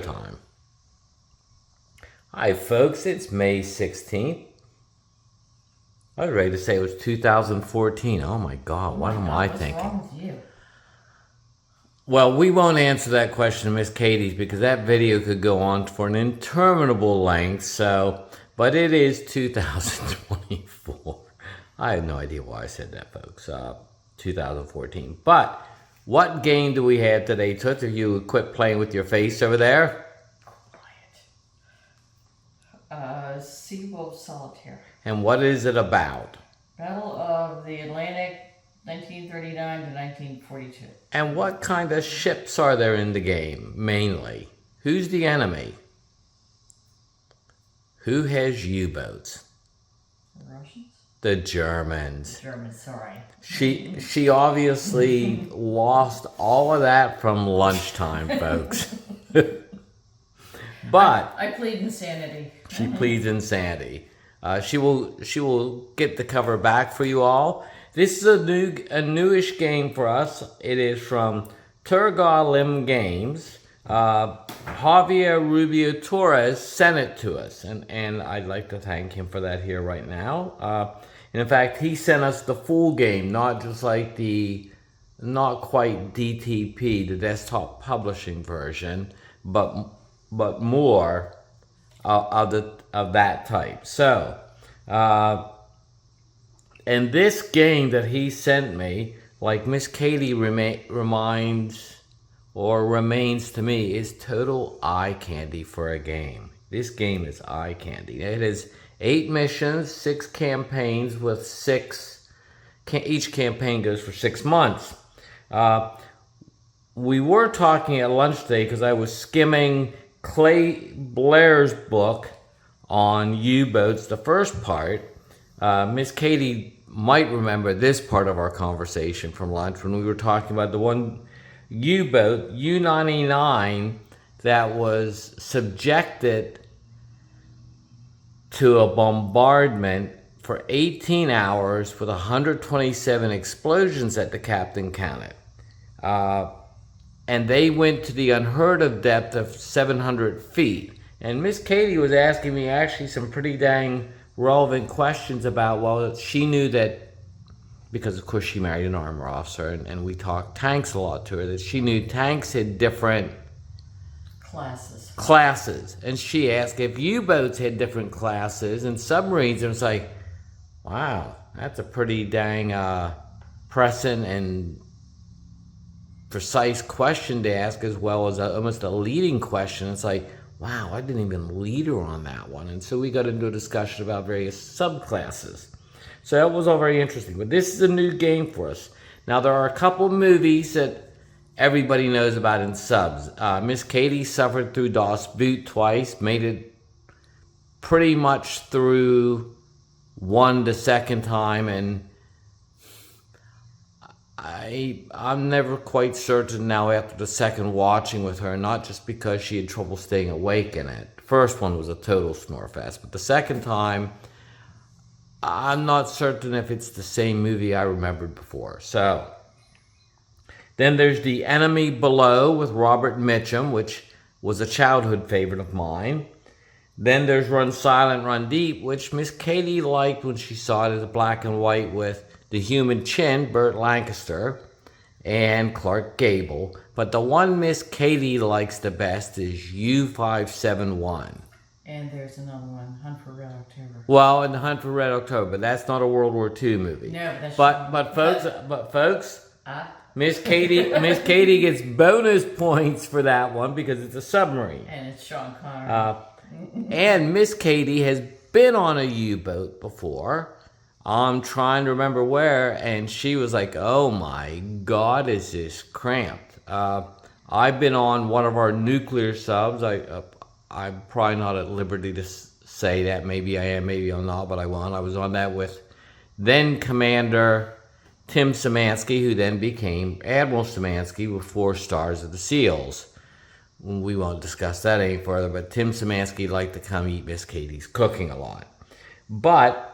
Time. Hi folks, it's May 16th. I was ready to say it was 2014. Oh my God, what am I thinking? What's wrong with you? Well, we won't answer that question to Miss Katie's because that video could go on for an interminable length. But it is 2024. I have no idea why I said that, folks. 2014. But what game do we have today, Toots? Are you quit playing with your face over there? Quiet. SEA WOLVES SOLITAIRE. And what is it about? Battle of the Atlantic, 1939 to 1942. And what kind of ships are there in the game, mainly? Who's the enemy? Who has U-boats? The Russians? The Germans. The Germans, sorry. She obviously lost all of that from lunchtime, folks. But I plead insanity. she pleads insanity. She will get the cover back for you all. This is a newish game for us. It is from Turgalim Games. Javier Rubio Torres sent it to us, and I'd like to thank him for that here right now. And in fact, he sent us the full game, not just like the not quite DTP, the desktop publishing version, but more of that type. So, and this game that he sent me, like Miss Katie remains to me, is total eye candy for a game. This game is eye candy. It is 8 missions, 6 campaigns with 6. Each campaign goes for 6 months. We were talking at lunch today because I was skimming Clay Blair's book on U-boats, the first part. Miss Katie might remember this part of our conversation from lunch when we were talking about the one U-boat, U-99, that was subjected to a bombardment for 18 hours with 127 explosions that the captain counted. And they went to the unheard of depth of 700 feet. And Miss Katie was asking me actually some pretty dang relevant questions about, well, she knew that, because of course she married an armor officer, and we talked tanks a lot to her, that she knew tanks had different classes. And she asked if U-boats had different classes and submarines, and it was like, wow, that's a pretty dang pressing and precise question to ask, as well as almost a leading question. It's like, wow, I didn't even lead her on that one. And so we got into a discussion about various subclasses. So that was all very interesting. But this is a new game for us. Now, there are a couple movies that everybody knows about in subs. Miss Katie suffered through Das Boot twice, made it pretty much through one the second time, and I'm never quite certain now after the second watching with her, not just because she had trouble staying awake in it. The first one was a total snore fest, but the second time, I'm not certain if it's the same movie I remembered before. So, then there's The Enemy Below with Robert Mitchum, which was a childhood favorite of mine. Then there's Run Silent, Run Deep, which Miss Katie liked when she saw it as a black and white with the human chin, Burt Lancaster, and Clark Gable. But the one Miss Katie likes the best is U571. And there's another one, Hunt for Red October. Well, in the Hunt for Red October, that's not a World War II movie. No, that's but folks, Miss Katie gets bonus points for that one because it's a submarine. And it's Sean Connery. And Miss Katie has been on a U-boat before. I'm trying to remember where, and she was like, oh my God, is this cramped. I've been on one of our nuclear subs. I'm probably not at liberty to say that. Maybe I am, maybe I'm not, but I won't. I was on that with then Commander Tim Szymanski, who then became Admiral Szymanski with 4 stars of the SEALs. We won't discuss that any further, but Tim Szymanski liked to come eat Miss Katie's cooking a lot. But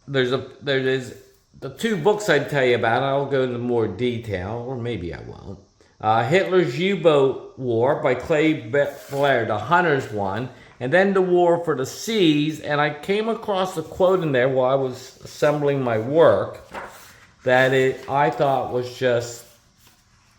there is the 2 books I'd tell you about. I'll go into more detail, or maybe I won't. Hitler's U-Boat War by Clay Blair, the Hunters one, and then the War for the Seas. And I came across a quote in there while I was assembling my work that I thought was just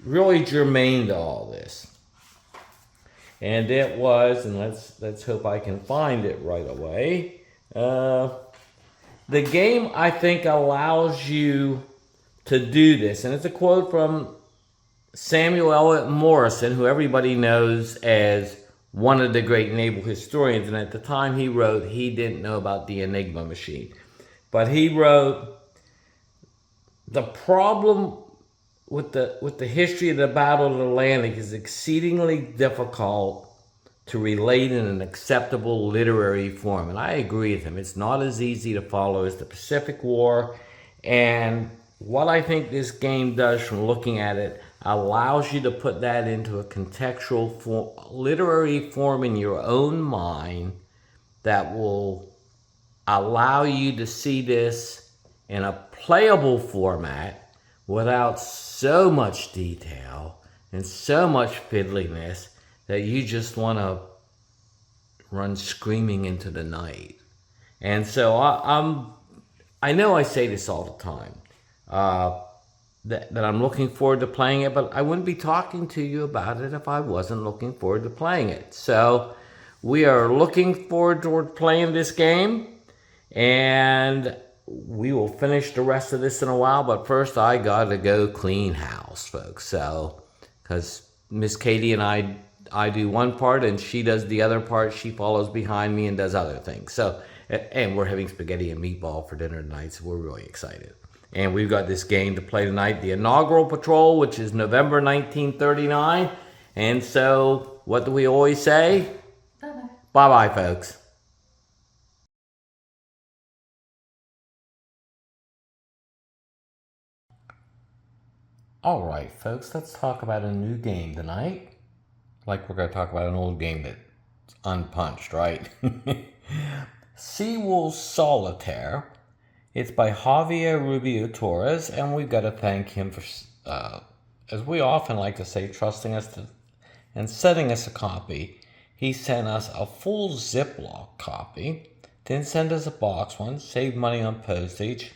really germane to all this. And it was, and let's hope I can find it right away. The game, I think, allows you to do this. And it's a quote from Samuel Eliot Morison, who everybody knows as one of the great naval historians. And at the time he wrote, he didn't know about the Enigma machine. But he wrote, the problem with the history of the Battle of the Atlantic is exceedingly difficult to relate in an acceptable literary form. And I agree with him. It's not as easy to follow as the Pacific War. And what I think this game does from looking at it allows you to put that into a contextual form, literary form in your own mind that will allow you to see this in a playable format without so much detail and so much fiddliness that you just want to run screaming into the night. And so I know I say this all the time, that I'm looking forward to playing it, but I wouldn't be talking to you about it if I wasn't looking forward to playing it. So we are looking forward toward playing this game, and we will finish the rest of this in a while. But first, I gotta go clean house, folks. So, because Miss Katie and I do one part and she does the other part. She follows behind me and does other things. So, and we're having spaghetti and meatball for dinner tonight, so we're really excited. And we've got this game to play tonight, the inaugural patrol, which is November 1939. And so, what do we always say? Bye-bye. Bye-bye, folks. All right, folks, let's talk about a new game tonight. Like we're going to talk about an old game that's unpunched, right? SEA WOLVES SOLITAIRE. It's by Javier Rubio Torres, and we've got to thank him for, as we often like to say, trusting us and sending us a copy. He sent us a full Ziploc copy, didn't send us a box one, saved money on postage.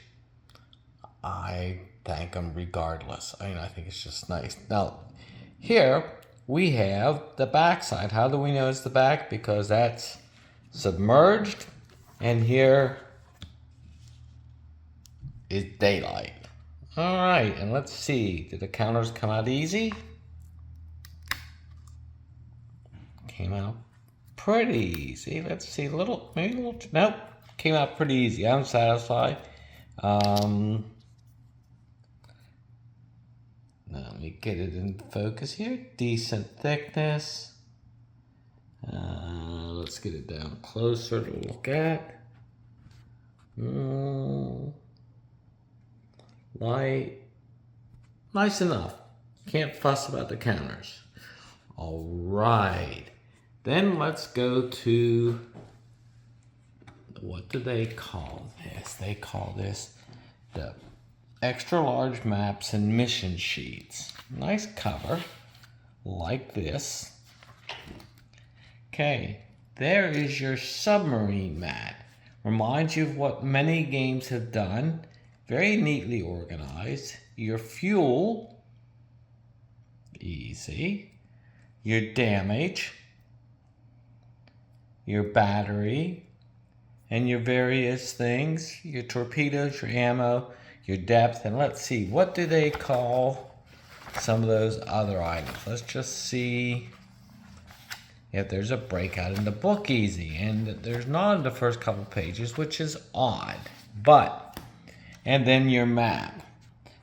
I thank him regardless. I mean, I think it's just nice. Now, here we have the back side. How do we know it's the back? Because that's submerged, and here is daylight. All right, and let's see. Did the counters come out easy? Came out pretty easy. Let's see, nope, came out pretty easy. I'm satisfied. Now let me get it in focus here. Decent thickness. Let's get it down closer to look at. Light. Nice enough. Can't fuss about the counters. All right. Then let's go to, what do they call this? They call this the extra large maps and mission sheets. Nice cover, like this. Okay, there is your submarine mat. Reminds you of what many games have done. Very neatly organized. Your fuel, easy. Your damage, your battery, and your various things. Your torpedoes, your ammo, your depth, and let's see, what do they call some of those other items? Let's just see if there's a breakout in the book easy, and there's not in the first couple pages, which is odd, but, and then your map.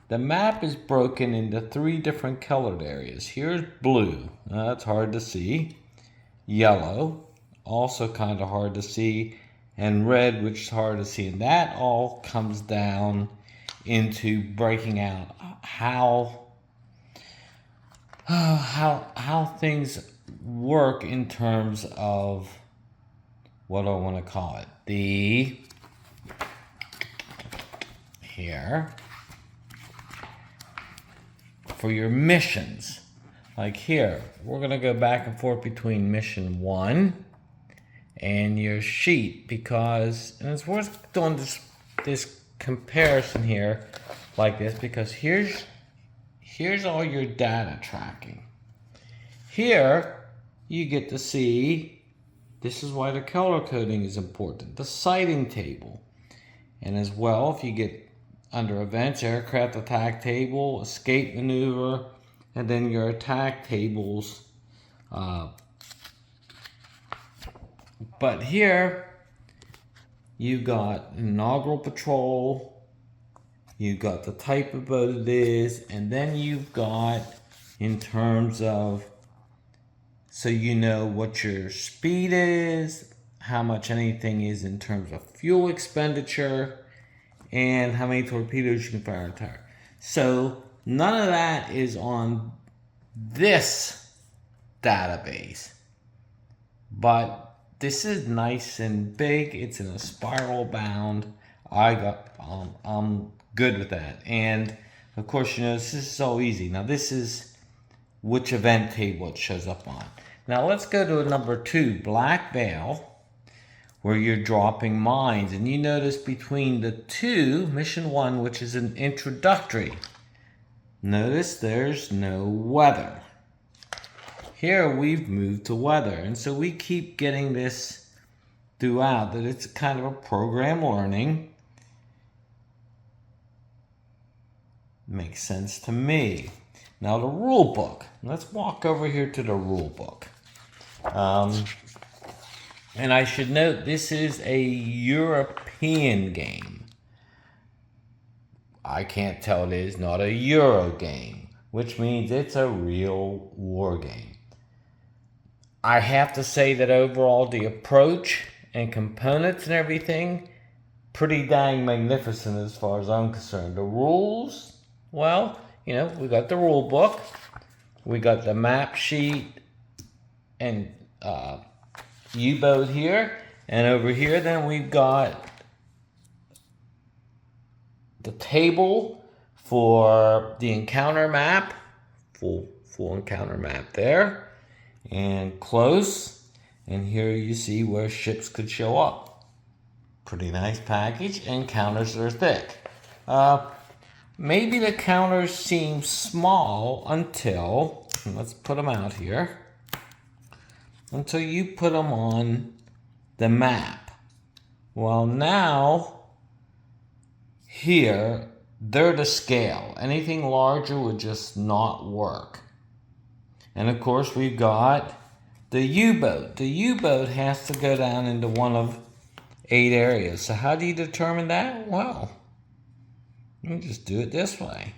The map is broken into 3 different colored areas. Here's blue, that's hard to see. Yellow, also kind of hard to see, and red, which is hard to see, and that all comes down into breaking out how things work in terms of, what do I want to call it? Here, for your missions. like here, we're gonna go back and forth between mission 1 and your sheet, because, and it's worth doing this comparison here like this, because here's all your data tracking. Here you get to see, this is why the color coding is important, the sighting table. And as well, if you get under events, aircraft attack table, escape maneuver, and then your attack tables. But here, you got inaugural patrol, you got the type of boat it is, and then you've got in terms of, so you know what your speed is, how much anything is in terms of fuel expenditure, and how many torpedoes you can fire in a tower. So none of that is on this database, but this is nice and big. It's in a spiral bound. I'm good with that. And of course, you know, this is so easy. Now this is which event table it shows up on. Now let's go to number 2, Black Veil, where you're dropping mines. And you notice between the two, mission 1, which is an introductory, notice there's no weather. Here we've moved to weather. And so we keep getting this throughout, that it's kind of a program learning. Makes sense to me. Now the rule book. Let's walk over here to the rule book. And I should note, this is a European game. I can't tell it is not a Euro game, which means it's a real war game. I have to say that overall the approach and components and everything, pretty dang magnificent as far as I'm concerned. The rules, well, you know, we got the rule book, we got the map sheet, and U-boat here, and over here then we've got the table for the encounter map, full encounter map there, and close, and here you see where ships could show up. Pretty nice package, and counters are thick. Maybe the counters seem small until, let's put them out here, until you put them on the map. Well, now, here, they're to scale. Anything larger would just not work. And of course, we've got the U-boat. The U-boat has to go down into one of 8 areas. So how do you determine that? Well, you just do it this way.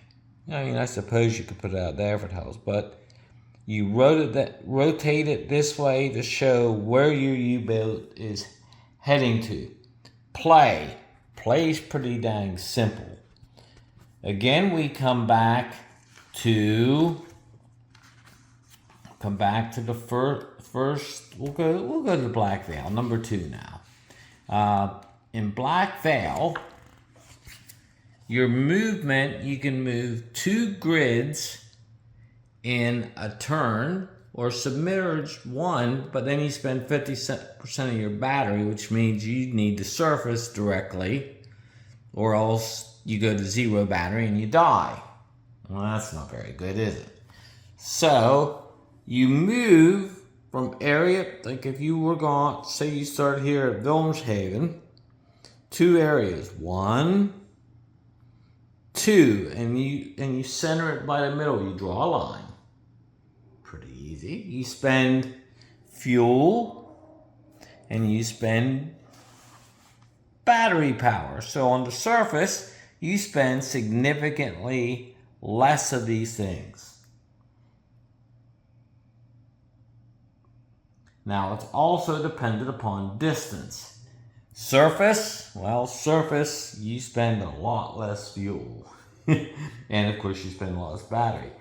I mean, I suppose you could put it out there if it helps, but you rotate it this way to show where your U-boat is heading to. Play. Play's pretty dang simple. Again, we come back to the first. We'll go to the Black Veil, number 2 now. In Black Veil, your movement, you can move 2 grids in a turn, or submerge 1, but then you spend 50% of your battery, which means you need to surface directly, or else you go to 0 battery and you die. Well, that's not very good, is it? So you move from area, like if you were gone, say you start here at Wilhelmshaven, 2 areas, 1, 2, and you center it by the middle. You draw a line. Pretty easy. You spend fuel and you spend battery power. So on the surface, you spend significantly less of these things. Now, it's also dependent upon distance. Surface, well, surface, you spend a lot less fuel. And of course, you spend a lot less battery.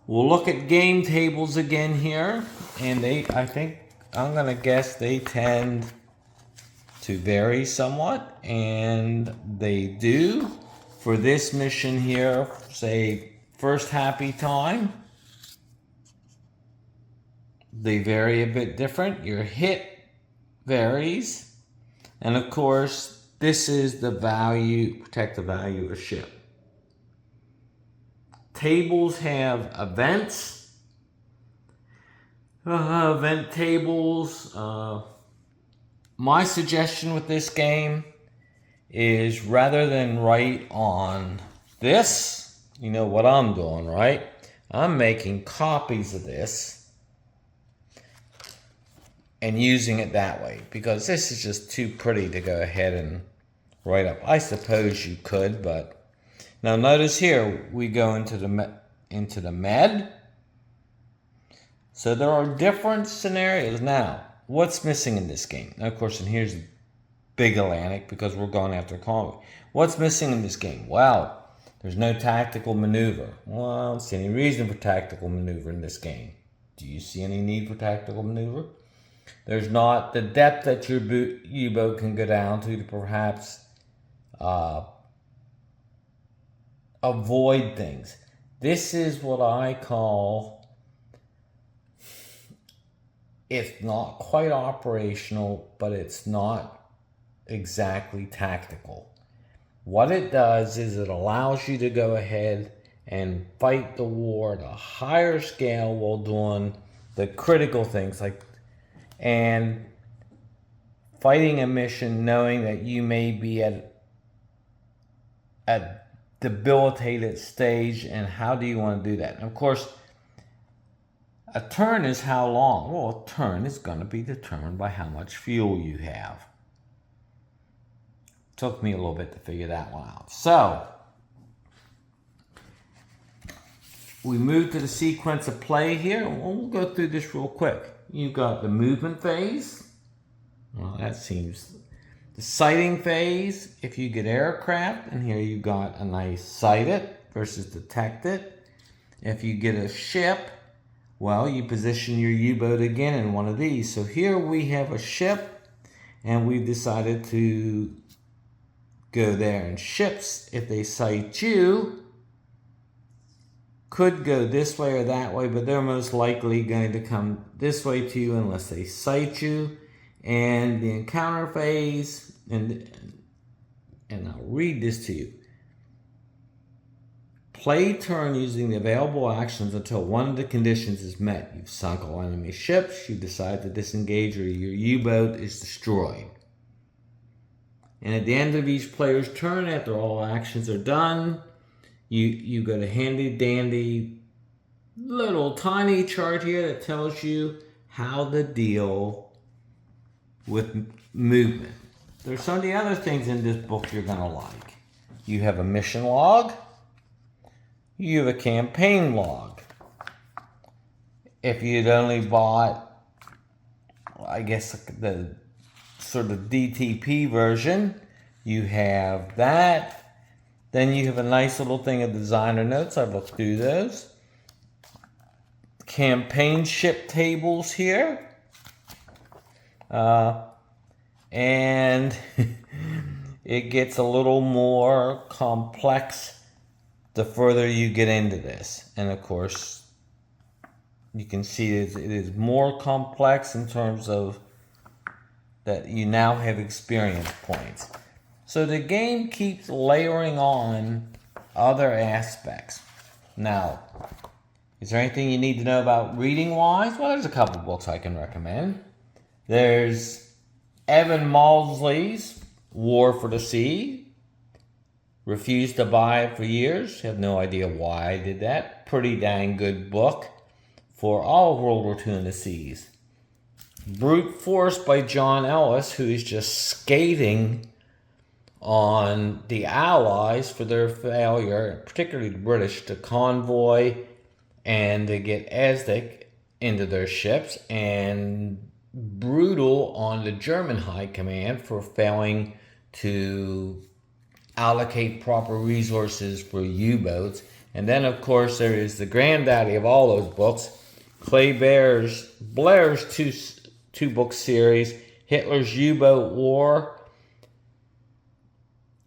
We'll look at game tables again here, and I'm gonna guess they tend to vary somewhat, and they do. For this mission here, say first happy time, they vary a bit different. Your hit varies. And of course, this is the value, protect the value of a ship. Tables have events. Event tables. My suggestion with this game is rather than write on this, you know what I'm doing, right? I'm making copies of this and using it that way because this is just too pretty to go ahead and write up. I suppose you could, but now notice here we go into the med. So there are different scenarios. Now, what's missing in this game? Now, of course, and here's Big Atlantic because we're going after Conway. What's missing in this game? Well, there's no tactical maneuver. Well, I don't see any reason for tactical maneuver in this game. Do you see any need for tactical maneuver? There's not the depth that your U-boat can go down to perhaps avoid things. This is what I call, it's not quite operational, but it's not exactly tactical. What it does is it allows you to go ahead and fight the war at a higher scale while doing the critical things like and fighting a mission knowing that you may be at a debilitated stage, and how do you want to do that? And of course, a turn is how long? Well, a turn is going to be determined by how much fuel you have. Took me a little bit to figure that one out. So, we move to the sequence of play here. We'll go through this real quick. You've got the movement phase. Well, that seems... The sighting phase, if you get aircraft, and here you've got a nice sight it versus detect it. If you get a ship, well, you position your U-boat again in one of these. So here we have a ship, and we've decided to go there. And ships, if they sight you, could go this way or that way, but they're most likely going to come this way to you unless they sight you. And the encounter phase, and I'll read this to you. Play turn using the available actions until one of the conditions is met. You've sunk all enemy ships, you decide to disengage, or your U-boat is destroyed. And at the end of each player's turn, after all actions are done, you go to handy dandy little tiny chart here that tells you how to deal with movement. There's some of the other things in this book you're going to like. You have a mission log. You have a campaign log. If you'd only bought, I guess, the sort of DTP version, you have that. Then you have a nice little thing of designer notes. I've looked through those. Campaign ship tables here. And it gets a little more complex the further you get into this. And of course, you can see it is more complex in terms of that you now have experience points. So the game keeps layering on other aspects. Now, is there anything you need to know about reading-wise? Well, there's a couple books I can recommend. There's Evan Mauldsley's War for the Sea. Refused to buy it for years. Have no idea why I did that. Pretty dang good book for all World War II in the seas. Brute Force by John Ellis, who is just skating on the Allies for their failure, particularly the British, to convoy and to get Aztec into their ships, and brutal on the German High Command for failing to allocate proper resources for U-boats. And then, of course, there is the granddaddy of all those books, Blair's two-book series, Hitler's U-Boat War.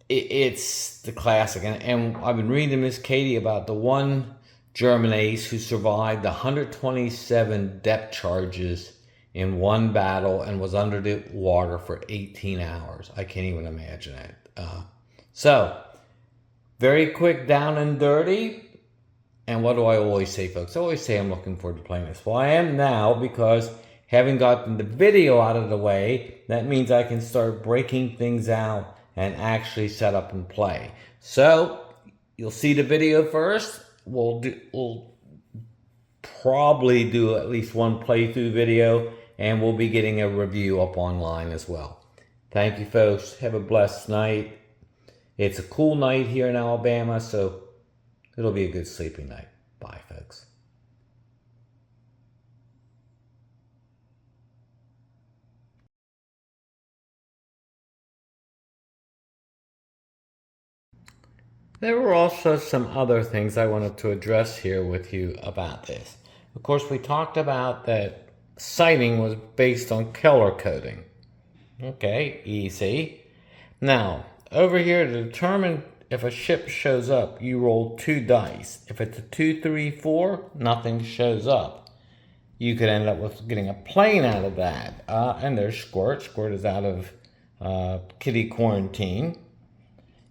It's the classic. And I've been reading to Miss Katie about the one German ace who survived 127 depth charges in one battle and was under the water for 18 hours. I can't even imagine it. So, very quick down and dirty. And what do I always say, folks? I always say I'm looking forward to playing this. Well, I am now, because having gotten the video out of the way, that means I can start breaking things out and actually set up and play. So, you'll see the video first. We'll probably do at least one playthrough video, and we'll be getting a review up online as well. Thank you, folks. Have a blessed night. It's a cool night here in Alabama, so it'll be a good sleeping night. Bye, folks. There were also some other things I wanted to address here with you about this. Of course, we talked about that sighting was based on color coding. Okay, easy. Now, over here, to determine if a ship shows up, you roll 2 dice. If it's a 2, 3, 4, nothing shows up. You could end up with getting a plane out of that. And there's Squirt. Squirt is out of Kitty Quarantine.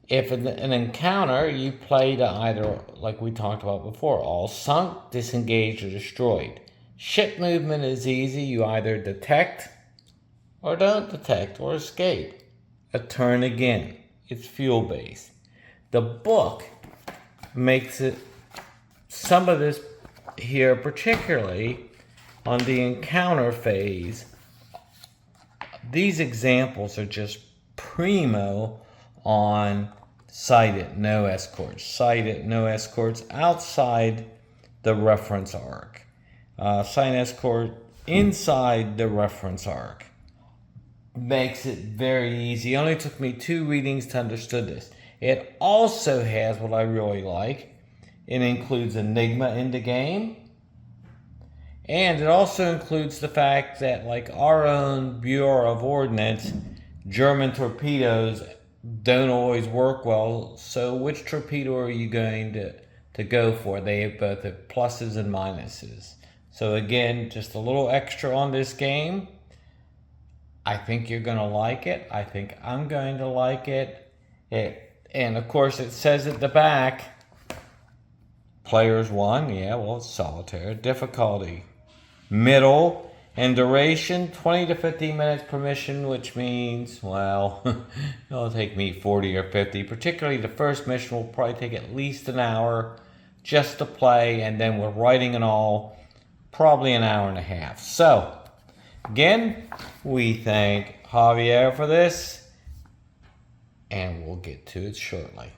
If an encounter, you play to either, like we talked about before, all sunk, disengaged, or destroyed. Ship movement is easy. You either detect or don't detect or escape. A turn again. It's fuel-based. The book makes it, some of this here, particularly on the encounter phase, these examples are just primo on sighted, no escorts. Sighted, no escorts outside the reference arc. Sighted escort inside the reference arc. Makes it very easy. It only took me 2 readings to understand this. It also has what I really like. It includes Enigma in the game. And it also includes the fact that, like our own Bureau of Ordnance, German torpedoes don't always work well. So which torpedo are you going to go for? They have both the pluses and minuses. So again, just a little extra on this game. I think you're going to like it. I think I'm going to like it. And of course, it says at the back, Players 1, yeah, well, it's solitaire. Difficulty, middle, and duration, 20 to 15 minutes per mission, which means, well, it'll take me 40 or 50. Particularly the first mission will probably take at least an hour just to play, and then with writing and all, probably an hour and a half. So, again, we thank Javier for this, and we'll get to it shortly.